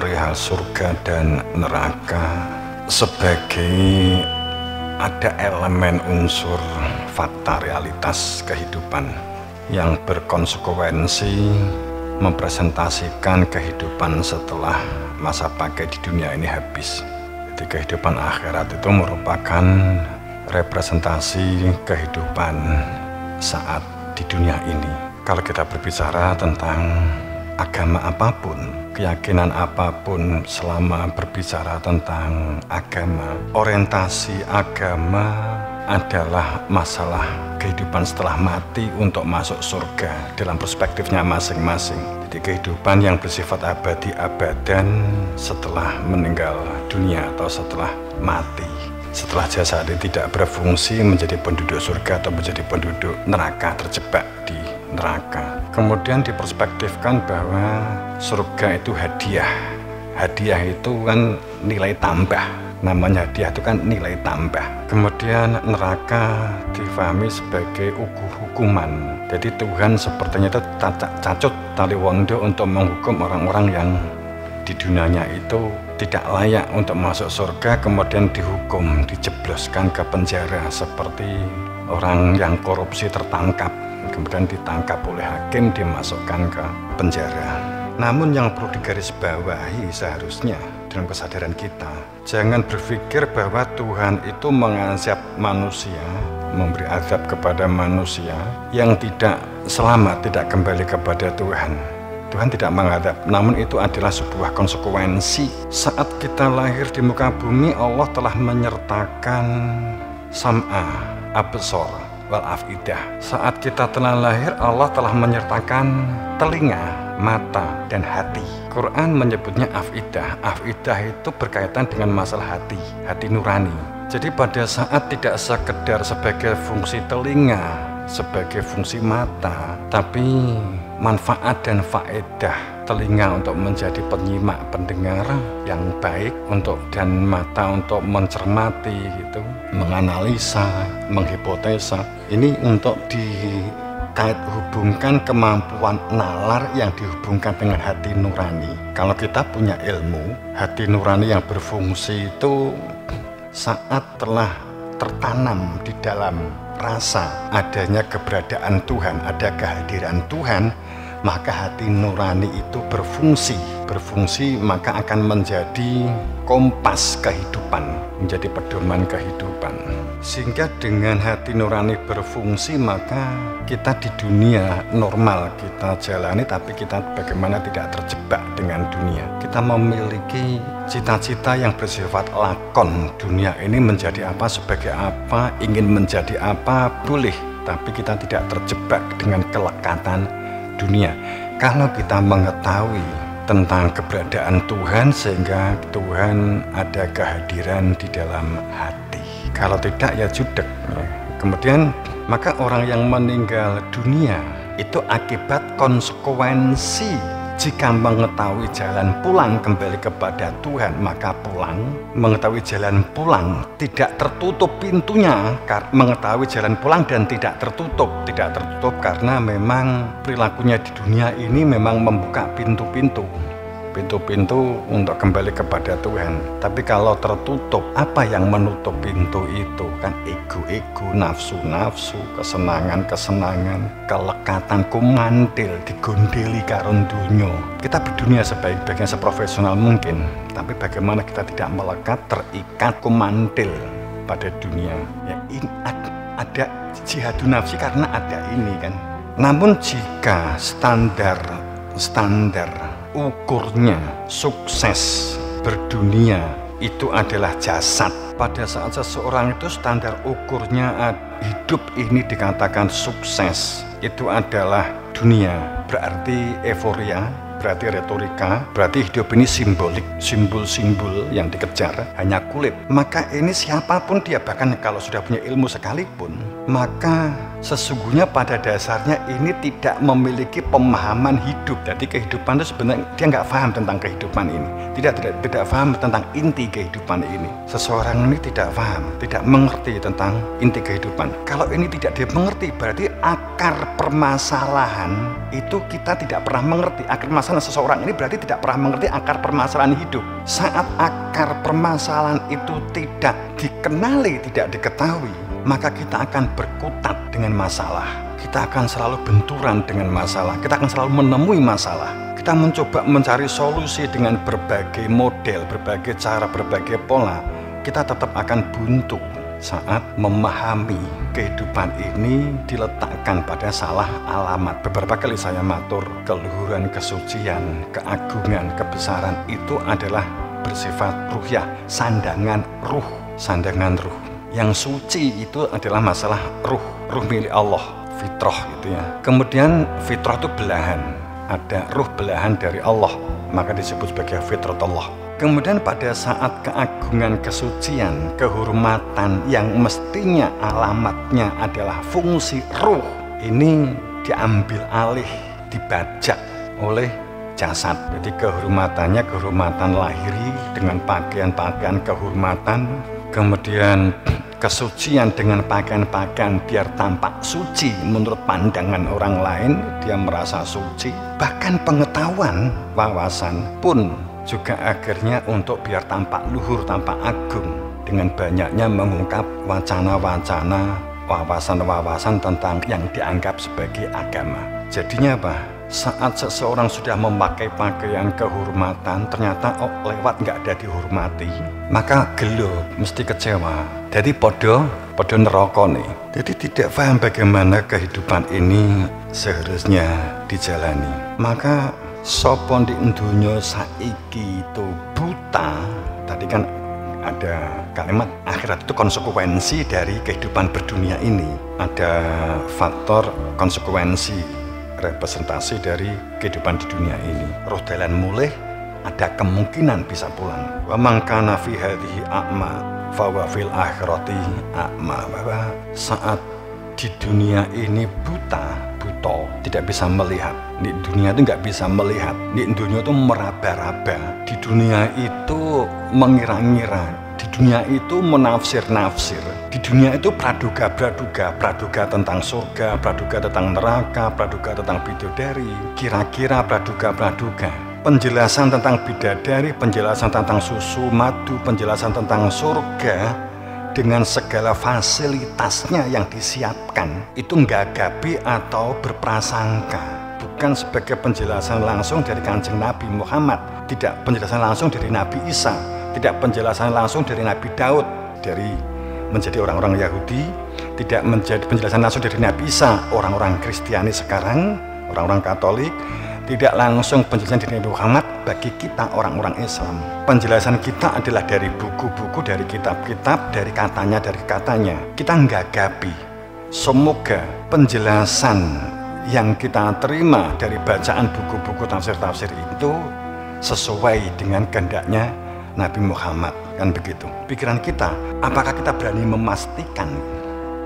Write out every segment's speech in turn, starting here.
perihal surga dan neraka sebagai ada elemen unsur fakta realitas kehidupan yang berkonsekuensi mempresentasikan kehidupan setelah masa pakai di dunia ini habis. Jadi kehidupan akhirat itu merupakan representasi kehidupan saat di dunia ini. Kalau kita berbicara tentang agama apapun, keyakinan apapun, selama berbicara tentang agama, orientasi agama adalah masalah kehidupan setelah mati untuk masuk surga dalam perspektifnya masing-masing. Jadi kehidupan yang bersifat abadi abadan setelah meninggal dunia atau setelah mati, setelah jasad ini tidak berfungsi menjadi penduduk surga atau menjadi penduduk neraka, terjebak di neraka. Kemudian diperspektifkan bahwa surga itu hadiah. Hadiah itu kan nilai tambah. Namanya hadiah itu kan nilai tambah. Kemudian neraka difahami sebagai hukuman. Jadi Tuhan sepertinya itu cacut tali wondo untuk menghukum orang-orang yang di dunianya itu tidak layak untuk masuk surga, kemudian dihukum, dijebloskan ke penjara seperti orang yang korupsi tertangkap, kemudian ditangkap oleh hakim, dimasukkan ke penjara. Namun yang perlu digarisbawahi seharusnya dalam kesadaran kita, jangan berpikir bahwa Tuhan itu mengazab manusia, memberi azab kepada manusia yang tidak selamat, tidak kembali kepada Tuhan. Tuhan tidak mengadab, namun itu adalah sebuah konsekuensi. Saat kita lahir di muka bumi, Allah telah menyertakan sam'a, absor, wal afidah. Saat kita telah lahir, Allah telah menyertakan telinga, mata, dan hati. Quran menyebutnya afidah. Afidah itu berkaitan dengan masalah hati, hati nurani. Jadi pada saat tidak sekedar sebagai fungsi telinga, sebagai fungsi mata, tapi manfaat dan faedah telinga untuk menjadi penyimak, pendengar yang baik, dan mata untuk mencermati gitu, menganalisa, menghipotesa. Ini untuk dikait hubungkan kemampuan nalar yang dihubungkan dengan hati nurani. Kalau kita punya ilmu, hati nurani yang berfungsi itu saat telah tertanam di dalam rasa adanya keberadaan Tuhan, ada kehadiran Tuhan, maka hati nurani itu berfungsi maka akan menjadi kompas kehidupan, menjadi pedoman kehidupan. Sehingga dengan hati nurani berfungsi, maka kita di dunia normal kita jalani, tapi kita bagaimana tidak terjebak dengan dunia. Kita memiliki cita-cita yang bersifat lakon. Dunia ini menjadi apa, sebagai apa, ingin menjadi apa, boleh, tapi kita tidak terjebak dengan kelekatan dunia. Kalau kita mengetahui tentang keberadaan Tuhan, sehingga Tuhan ada kehadiran di dalam hati. Kalau tidak ya judek. Kemudian maka orang yang meninggal dunia itu akibat konsekuensi. Jika mengetahui jalan pulang kembali kepada Tuhan, maka pulang. Mengetahui jalan pulang, tidak tertutup pintunya. Mengetahui jalan pulang dan tidak tertutup karena memang perilakunya di dunia ini memang membuka pintu-pintu untuk kembali kepada Tuhan. Tapi kalau tertutup, apa yang menutup pintu itu? Kan ego-ego, nafsu-nafsu, kesenangan-kesenangan, kelekatan, kumantil, digondeli karun dunya. Kita berdunia sebaik-baiknya, seprofesional mungkin, tapi bagaimana kita tidak melekat, terikat, kumantil pada dunia. Ya, ini ada jihadun nafsi karena ada ini kan. Namun jika standar ukurnya sukses berdunia itu adalah jasad, pada saat seseorang itu standar ukurnya hidup ini dikatakan sukses, itu adalah dunia, berarti euforia, berarti retorika, berarti hidup ini simbolik, simbol-simbol yang dikejar hanya kulit. Maka ini siapapun dia, bahkan kalau sudah punya ilmu sekalipun, maka sesungguhnya pada dasarnya ini tidak memiliki pemahaman hidup. Jadi kehidupan itu sebenarnya dia nggak paham tentang kehidupan ini, tidak paham tentang inti kehidupan ini. Seseorang ini tidak paham, tidak mengerti tentang inti kehidupan. Kalau ini tidak dimengerti, berarti akar permasalahan itu kita tidak pernah mengerti. Akar permasalahan seseorang ini berarti tidak pernah mengerti akar permasalahan hidup. Saat akar permasalahan itu tidak dikenali, tidak diketahui, maka kita akan berkutat dengan masalah. Kita akan selalu benturan dengan masalah. Kita akan selalu menemui masalah. Kita mencoba mencari solusi dengan berbagai model, berbagai cara, berbagai pola. Kita tetap akan buntu saat memahami kehidupan ini diletakkan pada salah alamat. Beberapa kali saya matur, keluhuran, kesucian, keagungan, kebesaran itu adalah bersifat ruhiyah, sandangan ruh. Yang suci itu adalah masalah ruh milik Allah, fitrah gitu ya. Kemudian fitrah itu belahan, ada ruh belahan dari Allah, maka disebut sebagai fitrat Allah. Kemudian pada saat keagungan, kesucian, kehormatan yang mestinya alamatnya adalah fungsi ruh, ini diambil alih, dibajak oleh jasad. Jadi kehormatannya kehormatan lahiri dengan pakaian-pakaian kehormatan, kemudian kesucian dengan pakaian-pakaian biar tampak suci menurut pandangan orang lain, dia merasa suci. Bahkan pengetahuan, wawasan pun juga akhirnya untuk biar tampak luhur, tampak agung, dengan banyaknya mengungkap wacana-wacana, wawasan-wawasan tentang yang dianggap sebagai agama. Jadinya apa? Saat seseorang sudah memakai pakaian kehormatan, ternyata lewat nggak ada dihormati, maka gelo, mesti kecewa. Jadi podo neraka nih. Jadi tidak paham bagaimana kehidupan ini seharusnya dijalani. Maka sopo di dunya saiki itu buta. Tadi kan ada kalimat akhirat itu konsekuensi dari kehidupan berdunia ini. Ada faktor konsekuensi representasi dari kehidupan di dunia ini. Roh dalan mulih, ada kemungkinan bisa pulang. Wa man kana fi hadhihi a'ma fa wa fil akhirati a'ma. Bahwa saat di dunia ini buta, tidak bisa melihat. Di dunia itu nggak bisa melihat. Di dunia itu meraba-raba. Di dunia itu mengira-ngira. Di dunia itu menafsir-nafsir. Di dunia itu praduga tentang surga, praduga tentang neraka, praduga tentang bidadari, kira-kira praduga. Penjelasan tentang bidadari, penjelasan tentang susu madu, penjelasan tentang surga dengan segala fasilitasnya yang disiapkan itu menggagapi atau berprasangka. Bukan sebagai penjelasan langsung dari Kanjeng Nabi Muhammad, tidak penjelasan langsung dari Nabi Isa, tidak penjelasan langsung dari Nabi Daud, dari menjadi orang-orang Yahudi, tidak menjadi penjelasan langsung dari Nabi Isa, orang-orang Kristiani sekarang, orang-orang Katolik, tidak langsung penjelasan dari Nabi Muhammad bagi kita orang-orang Islam. Penjelasan kita adalah dari buku-buku, dari kitab-kitab, dari katanya. Kita nggagapi. Semoga penjelasan yang kita terima dari bacaan buku-buku tafsir-tafsir itu sesuai dengan kehendaknya Nabi Muhammad, kan begitu. Pikiran kita, apakah kita berani memastikan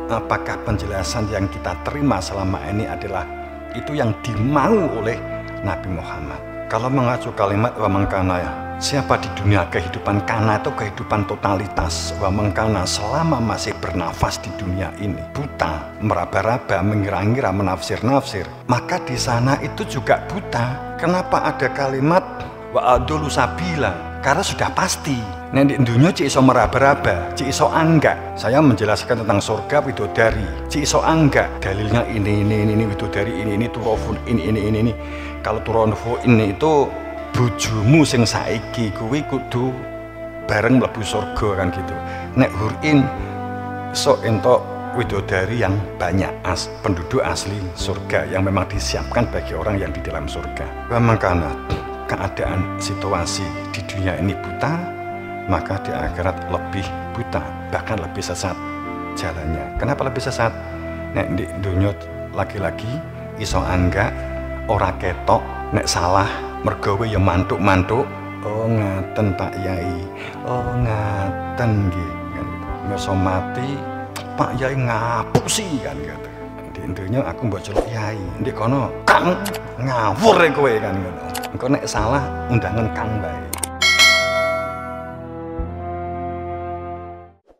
apakah penjelasan yang kita terima selama ini adalah itu yang dimau oleh Nabi Muhammad? Kalau mengacu kalimat wa mangkana, siapa di dunia kehidupan kana itu kehidupan totalitas, wa mangkana selama masih bernafas di dunia ini buta, meraba-raba, mengira-ngira, menafsir-nafsir, maka di sana itu juga buta. Kenapa ada kalimat wa adulu sabila? Karena sudah pasti. Nah di dunia cik iso meraba-raba, cik iso anggak. Saya menjelaskan tentang surga widodari, cik iso anggak. Dalilnya ini widodari ini turofun ini. Kalau turofun ini itu bojomu sing saiki kuwi kudu bareng mlebu surga kan gitu. Nek hurin sok entuk widodari yang banyak, penduduk asli surga yang memang disiapkan bagi orang yang di dalam surga. Makanya keadaan situasi di dunia ini buta, maka di akhirat lebih buta, bahkan lebih sesat jalannya. Kenapa lebih sesat? Nek di dunia laki-laki iso anggak, ora ketok, nek salah mergawe ya mantuk-mantuk. Oh ngaten Pak Yai, oh ngaten nggih. Meso mati Pak Yai ngapusi kan gitu. Di intinya aku mbok celuk Yai, ndek kono Kang ngawur kowe kan gitu. Engko nek salah undangan Kang bae.